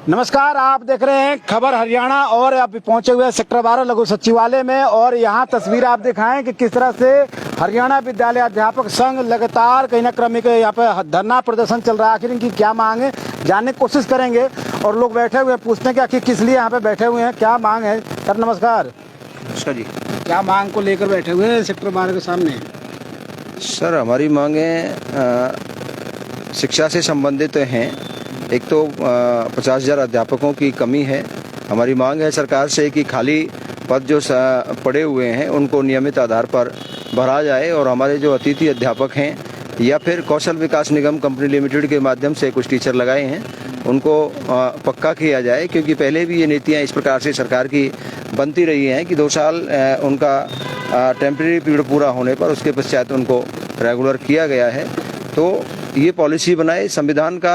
नमस्कार, आप देख रहे हैं खबर हरियाणा और आप पहुंचे हुए हैं सेक्टर 12 लघु सचिवालय में। और यहाँ तस्वीर आप दिखाएं कि किस तरह से हरियाणा विद्यालय अध्यापक संघ लगातार कहीं ना क्रमिक यहाँ पे धरना प्रदर्शन चल रहा है। आखिर इनकी क्या मांग है जानने की कोशिश करेंगे। और लोग बैठे हुए हैं, पूछते हैं कि आखिर किस लिए यहाँ पे बैठे हुए हैं, क्या मांग है। सर नमस्कार। नमस्कार जी। क्या मांग को लेकर बैठे हुए हैं सेक्टर 12 के सामने? सर हमारी मांगें शिक्षा से संबंधित हैं। एक तो 50,000 अध्यापकों की कमी है। हमारी मांग है सरकार से कि खाली पद जो पड़े हुए हैं उनको नियमित आधार पर भरा जाए और हमारे जो अतिथि अध्यापक हैं या फिर कौशल विकास निगम कंपनी लिमिटेड के माध्यम से कुछ टीचर लगाए हैं उनको पक्का किया जाए, क्योंकि पहले भी ये नीतियाँ इस प्रकार से सरकार की बनती रही हैं कि 2 साल उनका टेम्परेरी पीरियड पूरा होने पर उसके पश्चात उनको रेगुलर किया गया है। तो ये पॉलिसी बनाए। संविधान का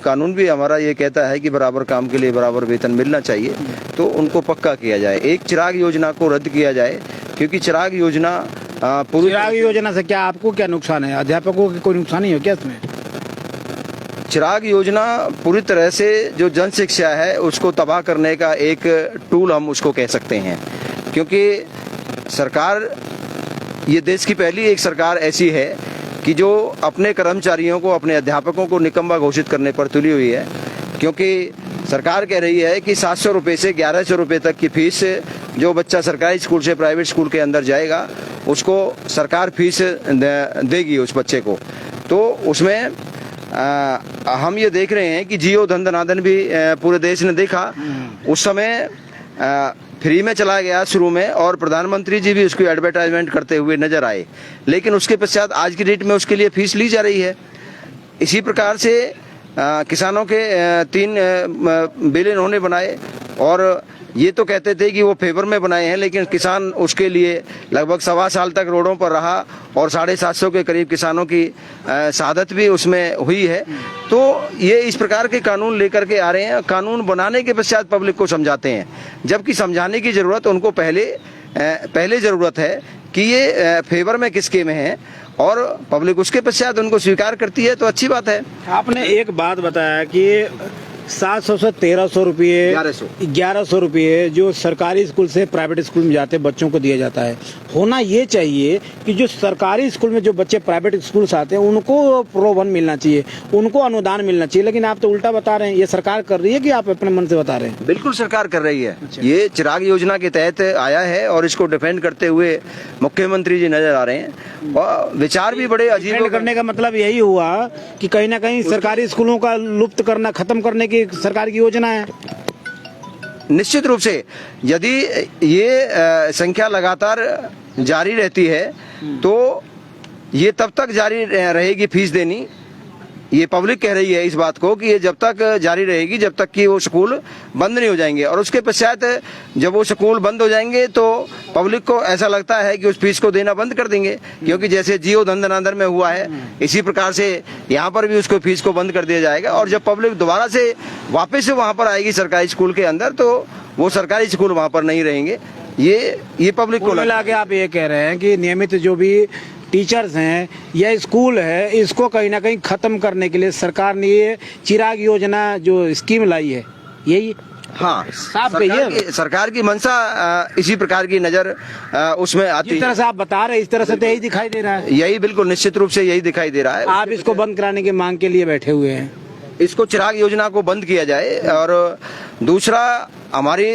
कानून भी हमारा ये कहता है कि बराबर काम के लिए बराबर वेतन मिलना चाहिए, तो उनको पक्का किया जाए। एक चिराग योजना को रद्द किया जाए, क्योंकि चिराग योजना चिराग योजना से क्या आपको क्या नुकसान है? अध्यापकों की कोई नुकसान नहीं हो क्या इसमें? चिराग योजना पूरी तरह से जो जन शिक्षा है उसको तबाह करने का एक टूल हम उसको कह सकते हैं, क्योंकि सरकार ये देश की पहली एक सरकार ऐसी है कि जो अपने कर्मचारियों को, अपने अध्यापकों को निकम्मा घोषित करने पर तुली हुई है। क्योंकि सरकार कह रही है कि 700 रुपये से 1100 रुपये तक की फीस जो बच्चा सरकारी स्कूल से प्राइवेट स्कूल के अंदर जाएगा उसको सरकार फीस देगी उस बच्चे को। तो उसमें हम ये देख रहे हैं कि जियो धन धनाधन भी पूरे देश ने देखा। उस समय फ्री में चला गया शुरू में और प्रधानमंत्री जी भी उसकी एडवर्टाइजमेंट करते हुए नजर आए, लेकिन उसके पश्चात आज की डेट में उसके लिए फीस ली जा रही है। इसी प्रकार से किसानों के 3 बिल इन्होंने बनाए और ये तो कहते थे कि वो फेवर में बनाए हैं, लेकिन किसान उसके लिए लगभग 1.25 साल तक रोडों पर रहा और 750 के करीब किसानों की शहादत भी उसमें हुई है। तो ये इस प्रकार के कानून लेकर के आ रहे हैं। कानून बनाने के पश्चात पब्लिक को समझाते हैं, जबकि समझाने की जरूरत उनको पहले जरूरत है कि ये फेवर में किसके में है और पब्लिक उसके पश्चात उनको स्वीकार करती है, तो अच्छी बात है। आपने एक बात बताया कि 700 से 1300 रुपये 1100 रुपये जो सरकारी स्कूल से प्राइवेट स्कूल में जाते बच्चों को दिया जाता है। होना ये चाहिए कि जो सरकारी स्कूल में जो बच्चे प्राइवेट स्कूल से आते हैं उनको प्रोत्साहन मिलना चाहिए, उनको अनुदान मिलना चाहिए, लेकिन आप तो उल्टा बता रहे हैं। ये सरकार कर रही है कि आप अपने मन से बता रहे हैं? बिल्कुल सरकार कर रही है। ये चिराग योजना के तहत आया है और इसको डिफेंड करते हुए मुख्यमंत्री जी नजर आ रहे हैं और विचार भी बड़े अजीब करने का मतलब यही हुआ कि कहीं ना कहीं सरकारी स्कूलों का लुप्त करना, खत्म करने की सरकार की योजना है। निश्चित रूप से यदि ये संख्या लगातार जारी रहती है तो ये तब तक जारी रहेगी फीस देनी। ये पब्लिक कह रही है इस बात को कि ये जब तक जारी रहेगी जब तक कि वो स्कूल बंद नहीं हो जाएंगे, और उसके पश्चात जब वो स्कूल बंद हो जाएंगे तो पब्लिक को ऐसा लगता है कि उस फीस को देना बंद कर देंगे, क्योंकि जैसे जियो धन धनाधन में हुआ है इसी प्रकार से यहाँ पर भी उसको फीस को बंद कर दिया जाएगा। और जब पब्लिक दोबारा से वापस से वहाँ पर आएगी सरकारी स्कूल के अंदर तो वो सरकारी स्कूल वहाँ पर नहीं रहेंगे। ये पब्लिक को मिला के आप ये कह रहे हैं कि नियमित जो भी टीचर्स हैं या स्कूल है इसको कहीं ना कहीं खत्म करने के लिए सरकार ने ये चिराग योजना जो स्कीम लाई है, यही? हाँ, सरकार की मंशा इसी प्रकार की नजर उसमें आती है। जिस तरह से आप बता रहे हैं इस तरह से तो यही दिखाई दे रहा है। यही बिल्कुल निश्चित रूप से यही दिखाई दे रहा है। आप इसको बंद कराने की मांग के लिए बैठे हुए हैं? इसको चिराग योजना को बंद किया जाए। और दूसरा, हमारी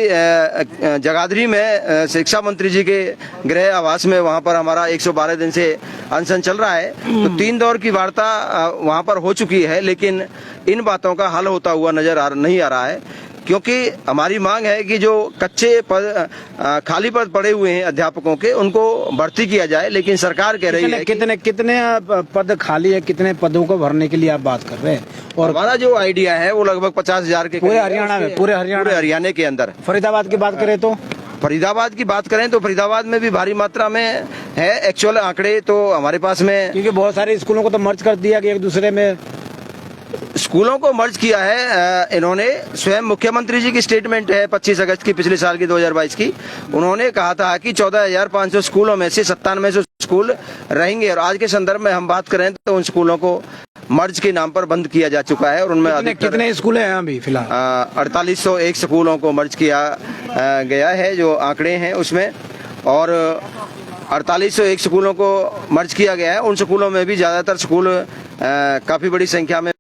जगाधरी में शिक्षा मंत्री जी के गृह आवास में वहाँ पर हमारा 112 दिन से अनशन चल रहा है। तो 3 दौर की वार्ता वहाँ पर हो चुकी है, लेकिन इन बातों का हल होता हुआ नहीं आ रहा है, क्योंकि हमारी मांग है कि जो कच्चे पद खाली पद पड़े हुए हैं अध्यापकों के उनको भर्ती किया जाए। लेकिन सरकार कह रही है कितने पद खाली है, कितने पदों को भरने के लिए आप बात कर रहे हैं? और हमारा जो आइडिया है वो लगभग 50,000 के पूरे हरियाणा में, पूरे हरियाणा के अंदर। फरीदाबाद की बात करें तो फरीदाबाद की बात करें तो फरीदाबाद में भी भारी मात्रा में है। एक्चुअल आंकड़े तो हमारे पास में, क्योंकि बहुत सारे स्कूलों को तो मर्ज कर दिया कि एक दूसरे में स्कूलों को मर्ज किया है इन्होंने। स्वयं मुख्यमंत्री जी की स्टेटमेंट है 25 अगस्त की पिछले साल की 2022 की। उन्होंने कहा था कि 14,500 स्कूलों में से 9700 स्कूल रहेंगे, और आज के संदर्भ में हम बात करें तो उन स्कूलों को मर्ज के नाम पर बंद किया जा चुका है और उनमें कितने स्कूल हैं अभी फिलहाल? 4801 स्कूलों को मर्ज किया गया है, जो आंकड़े हैं उसमें, और 4801 स्कूलों को मर्ज किया गया है। उन स्कूलों में भी ज़्यादातर स्कूल काफ़ी बड़ी संख्या में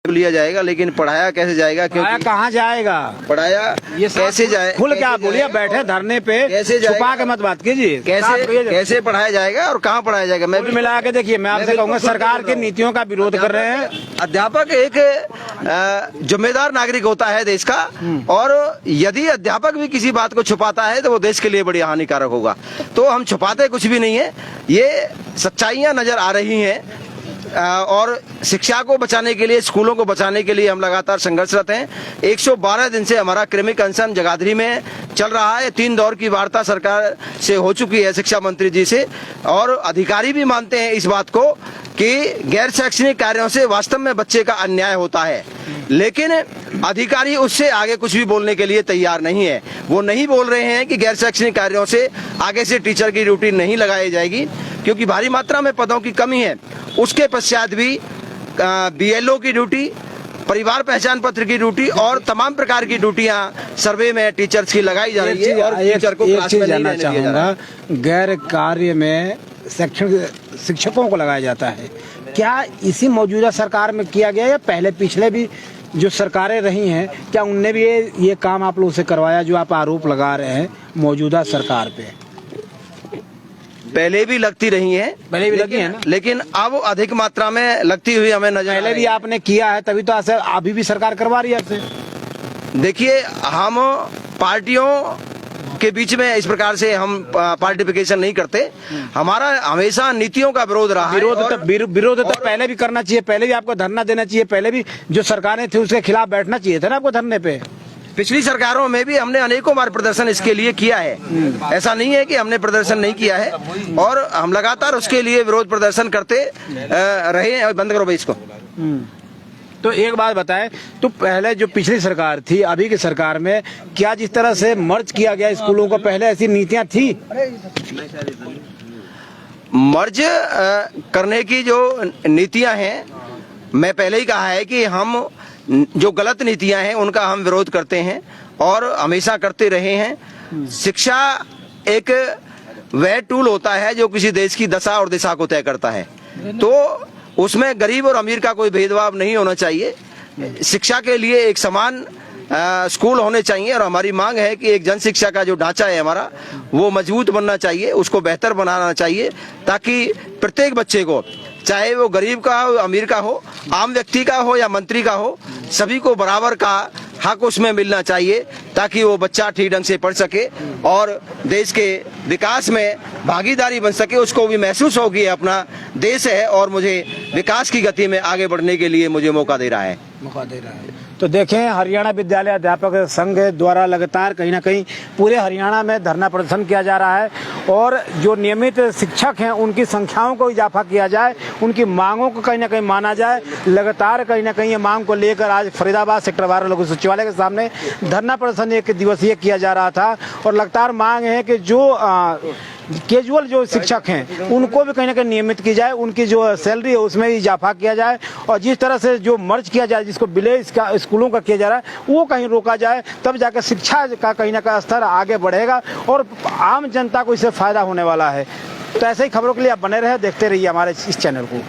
लिया जाएगा, लेकिन पढ़ाया कैसे जाएगा? क्योंकि कहाँ जाएगा पढ़ाया ये कैसे जाए? खुल क्या बोलिए, बैठे धरने पे, कैसे छुपा के मत बात कीजिए। कैसे पढ़ाया जाएगा और कहाँ पढ़ाया जाएगा? मैं भी मिला के देखिए, मैं आपसे कहूँगा सरकार की नीतियों का विरोध कर रहे हैं। अध्यापक एक जिम्मेदार नागरिक होता है देश का, और यदि अध्यापक भी किसी बात को छुपाता है तो वो देश के लिए बड़ी हानिकारक होगा। तो हम छुपाते कुछ भी नहीं है, ये सच्चाइयाँ नजर आ रही हैं, और शिक्षा को बचाने के लिए, स्कूलों को बचाने के लिए हम लगातार संघर्षरत हैं। 112 दिन से हमारा क्रमिक अनशन जगाधरी में चल रहा है। 3 दौर की वार्ता सरकार से हो चुकी है, शिक्षा मंत्री जी से, और अधिकारी भी मानते हैं इस बात को कि गैर शैक्षणिक कार्यों से वास्तव में बच्चे का अन्याय होता है, लेकिन अधिकारी उससे आगे कुछ भी बोलने के लिए तैयार नहीं है। वो नहीं बोल रहे हैं कि गैर शैक्षणिक कार्यों से आगे से टीचर की ड्यूटी नहीं लगाई जाएगी, क्योंकि भारी मात्रा में पदों की कमी है। उसके पश्चात भी BLO की ड्यूटी, परिवार पहचान पत्र की ड्यूटी और तमाम प्रकार की ड्यूटियां सर्वे में टीचर्स की लगाई जा रही है, और टीचर को क्लास में नहीं रहने दिया जा रहा। गैर कार्य में शिक्षकों को लगाया जाता है, क्या इसी मौजूदा सरकार में किया गया या पहले पिछले भी जो सरकारें रही हैं, क्या उनने भी ये काम आप लोगों से करवाया जो आप आरोप लगा रहे हैं मौजूदा सरकार पे? पहले भी लगती रही है, पहले भी लगी है ना, लेकिन अब अधिक मात्रा में लगती हुई हमें नजर। पहले भी आपने किया है, तभी तो अभी भी सरकार करवा रही है आपसे। देखिए, हम पार्टियों के बीच में इस प्रकार से हम पार्टिफिकेशन नहीं करते। हमारा हमेशा नीतियों का विरोध रहा है। विरोध तो पहले भी करना चाहिए, पहले भी आपको धरना देना चाहिए, पहले भी जो सरकारें थी उसके खिलाफ बैठना चाहिए था ना आपको धरने पे। पिछली सरकारों में भी हमने अनेकों बार प्रदर्शन इसके लिए किया है, ऐसा नहीं है कि हमने प्रदर्शन नहीं किया है, और हम लगातार उसके लिए विरोध प्रदर्शन करते रहे हैं। बंद करो भाई इसको। तो एक बात बताएं, तो पहले जो पिछली सरकार थी, अभी की सरकार में क्या जिस तरह से मर्ज किया गया स्कूलों को, पहले ऐसी नीतियां थी? मर्ज करने की जो नीतियां हैं, मैं पहले ही कहा है कि हम जो गलत नीतियां हैं उनका हम विरोध करते हैं और हमेशा करते रहे हैं। शिक्षा एक वह टूल होता है जो किसी देश की दशा और दिशा को तय करता है, तो उसमें गरीब और अमीर का कोई भेदभाव नहीं होना चाहिए। शिक्षा के लिए एक समान स्कूल होने चाहिए, और हमारी मांग है कि एक जन शिक्षा का जो ढांचा है हमारा, वो मजबूत बनना चाहिए, उसको बेहतर बनाना चाहिए, ताकि प्रत्येक बच्चे को, चाहे वो गरीब का हो, अमीर का हो, आम व्यक्ति का हो या मंत्री का हो, सभी को बराबर का हक उसमें मिलना चाहिए, ताकि वो बच्चा ठीक ढंग से पढ़ सके और देश के विकास में भागीदारी बन सके। उसको भी महसूस हो कि अपना देश है और मुझे विकास की गति में आगे बढ़ने के लिए मुझे मौका दे रहा है। तो देखें, हरियाणा विद्यालय अध्यापक संघ द्वारा लगातार कहीं ना कहीं पूरे हरियाणा में धरना प्रदर्शन किया जा रहा है, और जो नियमित शिक्षक हैं उनकी संख्याओं को इजाफा किया जाए, उनकी मांगों को कहीं ना कहीं माना जाए। लगातार कहीं ना कहीं ये मांग को लेकर आज फरीदाबाद सेक्टर 12 लघु सचिवालय के सामने धरना प्रदर्शन 1 दिवसीय किया जा रहा था, और लगातार मांग है कि जो कैजुअल जो शिक्षक हैं उनको भी कहीं ना कहीं नियमित की जाए, उनकी जो सैलरी है उसमें इजाफा किया जाए, और जिस तरह से जो मर्ज किया जाए, जिसको विलय स्कूलों का किया जा रहा है, वो कहीं रोका जाए, तब जाकर शिक्षा का कहीं ना कहीं स्तर आगे बढ़ेगा और आम जनता को इससे फायदा होने वाला है। तो ऐसे ही खबरों के लिए आप बने रहे, देखते रहिए हमारे इस चैनल को।